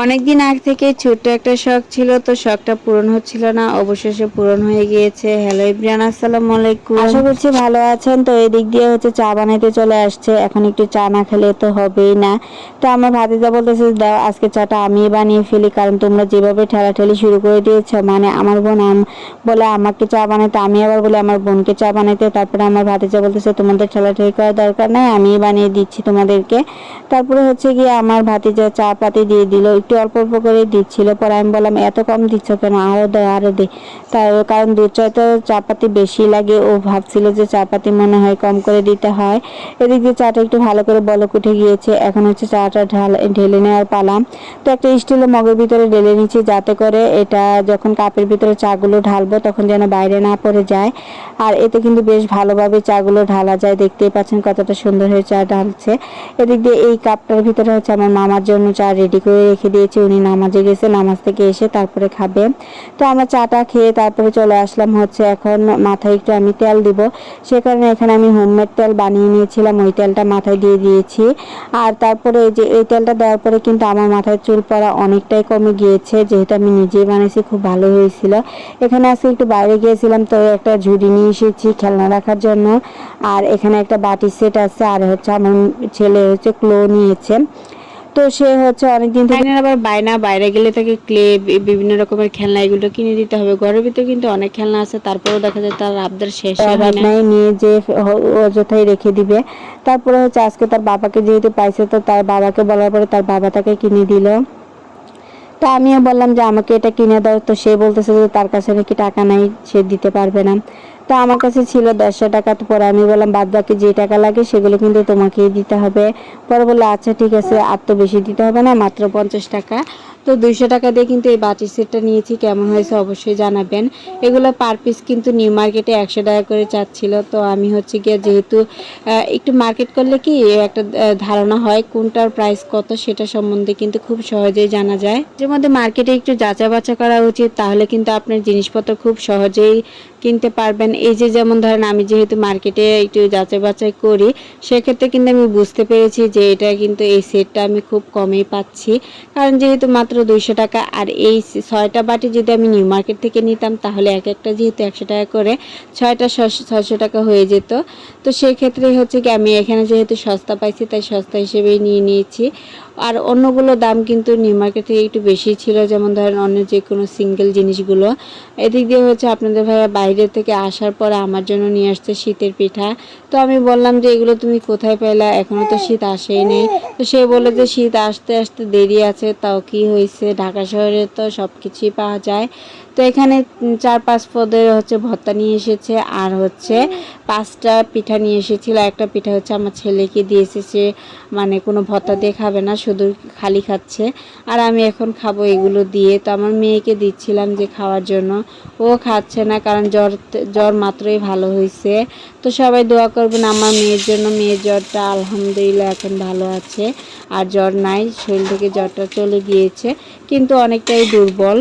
অনেকদিন আগ থেকে ছোট্ট একটা শখ ছিল, তো শখটা পূরণ হচ্ছিল না, অবশেষে পূরণ হয়ে গিয়েছে। হ্যালো এভরিওয়ান, আসসালামু আলাইকুম। আশা করছি ভালো আছেন। তো এই দিক দিয়ে হচ্ছে চা বানাইতে চলে আসছে। এখন একটু চা না খেলে তো হবেই না। তো আমার ভাতিজা বলতেছে দাও আজকে চাটা আমি বানিয়ে ফেলি, কারণ তোমরা যেভাবে ঠেলাঠেলি শুরু করে দিয়েছ, মানে আমার বোন বলে আমাকে চা বানাইতে, আমি আবার বলে আমার বোনকে চা বানাইতে। তারপরে আমার ভাতিজা বলতেছে তোমাদের ঠেলাঠেলি করার দরকার নাই, আমি বানিয়ে দিচ্ছি তোমাদেরকে। তারপরে হচ্ছে গিয়ে আমার ভাতিজা চা পাতি দিয়ে দিল, একটু অল্প অল্প করে দিচ্ছিল। পরে আমি বললাম এত কম দিচ্ছ কেন, আরো দে আরো দে। তার কারণ দুধ চায় তো চাপাতি বেশি লাগে, ও ভাবছিল যে চাপাতি মনে হয় কম করে দিতে হয়। এদিক দিয়ে চাটা একটু ভালো করে বলক উঠে গিয়েছে। এখন হচ্ছে চাটা ঢেলে নেওয়ার পালা। তো একটা স্টিলের মগের ভিতরে ঢেলে নিচ্ছি, যাতে করে এটা যখন কাপের ভিতরে চাগুলো ঢালবো তখন যেন বাইরে না পড়ে যায়। আর এতে কিন্তু বেশ ভালোভাবে চাগুলো ঢালা যায়, দেখতেই পাচ্ছেন কতটা সুন্দর হয়ে চা ঢালছে। এদিক দিয়ে এই কাপটার ভিতরে হচ্ছে আমার মামার জন্য চা রেডি করে রেখে দিয়েছি, উনি নামাজে গেছে, নামাজ থেকে এসে তারপরে খাবে। তো আমরা চাটা খেয়ে তারপরে চলে আসলাম হচ্ছে এখন মাথায় একটু আমি তেল দিব, সে কারণে এখানে আমি হোমমেড তেল বানিয়ে নিয়েছিলাম, ওই তেলটা মাথায় দিয়ে দিয়েছি। আর তারপরে এই যে এই তেলটা দেওয়ার পরে কিন্তু আমার মাথায় চুল পড়া অনেকটাই কমে গিয়েছে, যেহেতু আমি নিজেই বানিয়েছি, খুব ভালো হয়েছিল। এখানে আজকে একটু বাইরে গিয়েছিলাম, তো একটা ঝুড়ি নিয়ে এসেছি খেলনা রাখার জন্য। আর এখানে একটা বাটি সেট আছে, আর হচ্ছে আমার ছেলে হচ্ছে ক্লো নিয়েছে। তো সে হচ্ছে অনেকদিন থেকে আবার বায়না, বাইরে গেলে তাকে ক্লে বিভিন্ন রকমের খেলনা এগুলো কিনে দিতে হবে। ঘরের ভিতরে কিন্তু অনেক খেলনা আছে, তারপরেও দেখা যায় তার আবদার শেষ হয় না, নিয়ে যে অযথাই রেখে দিবে। তারপরে হচ্ছে আজকে তার বাবাকে যেহেতু পাইছে, তো তার বাবাকে বলার পরে তার বাবা তাকে কিনে দিল। তো আমিও বললাম যে আমাকে এটা কিনে দাও, তো সে বলতেছে যে তার কাছে নাকি টাকা নাই, সে দিতে পারবে না। তো আমার কাছে ছিল 150 টাকা। তো পরে আমি বললাম বাদ বাকি যে টাকা লাগে সেগুলো কিন্তু তোমাকেই দিতে হবে। পরে বললো আচ্ছা ঠিক আছে, আর তো বেশি দিতে হবে না, মাত্র 50 টাকা। তো 200 টাকা দিয়ে কিন্তু এই বাটি সেটটা নিয়েছি। কেমন হয়েছে অবশ্যই জানাবেন। এগুলো পার পিস কিন্তু নিউ মার্কেটে 100 টাকা করে চাচ্ছিল। তো আমি হচ্ছে গিয়ে যেহেতু একটু মার্কেট করলে কি একটা ধারণা হয় কোনটার প্রাইস কত, সেটা সম্বন্ধে কিন্তু খুব সহজেই জানা যায়। যে মধ্যে মার্কেটে একটু যাচাই বাছাই করা উচিত, তাহলে কিন্তু আপনার জিনিসপত্র খুব সহজেই কিনতে পারবেন। এই যে যেমন ধরেন আমি যেহেতু মার্কেটে একটু যাচাই বাছাই করি, সেক্ষেত্রে কিন্তু আমি বুঝতে পেরেছি যে এটা কিন্তু এই সেটটা আমি খুব কমেই পাচ্ছি, কারণ যেহেতু মাত্র 200 টাকা। আর এই 6টা বাটি যদি আমি নিউ মার্কেট থেকে নিতাম, তাহলে এক একটা যেহেতু 100 টাকা করে, 6টা 600 টাকা হয়ে যেত। তো সেক্ষেত্রে হচ্ছে কি আমি এখানে যেহেতু সস্তা পাইছি, তাই সস্তা হিসেবেই নিয়ে নিয়েছি। আর অন্যগুলো দাম কিন্তু নিউ মার্কেট থেকে একটু বেশি ছিল, যেমন ধরেন অন্য যে কোনো সিঙ্গেল জিনিসগুলো। এদিক দিয়ে হচ্ছে আপনাদের ভাইয়া বাইরে থেকে আসার পরে আমার জন্য নিয়ে আসছে শীতের পিঠা। তো আমি বললাম যে এগুলো তুমি কোথায় পেলা, এখনও তো শীত আসেই নেই। তো সে বলে যে শীত আসতে আসতে দেরি আছে, তাও কি হয়েছে, ঢাকা শহরে তো সব কিছুই পাওয়া যায়। তো এখানে 4-5 পদের হচ্ছে ভর্তা নিয়ে এসেছে, আর হচ্ছে 5টা পিঠা নিয়ে এসেছিল। একটা পিঠা হচ্ছে আমার ছেলেকে দিয়ে এসেছে, মানে কোনো ভর্তা দিয়ে খাবে না, শুধু খালি খাচ্ছে। আর আমি এখন খাবো এগুলো দিয়ে। তো আমার মেয়েকে দিচ্ছিলাম যে খাওয়ার জন্য, ও খাচ্ছে না, কারণ জ্বর মাত্রই ভালো হয়েছে। তো সবাই দোয়া করবেন আমার মেয়ের জন্য। মেয়ের জ্বরটা আলহামদুলিল্লাহ এখন ভালো আছে, আর জ্বর নাই, শরীর থেকে জ্বরটা চলে গিয়েছে, কিন্তু অনেকটাই দুর্বল।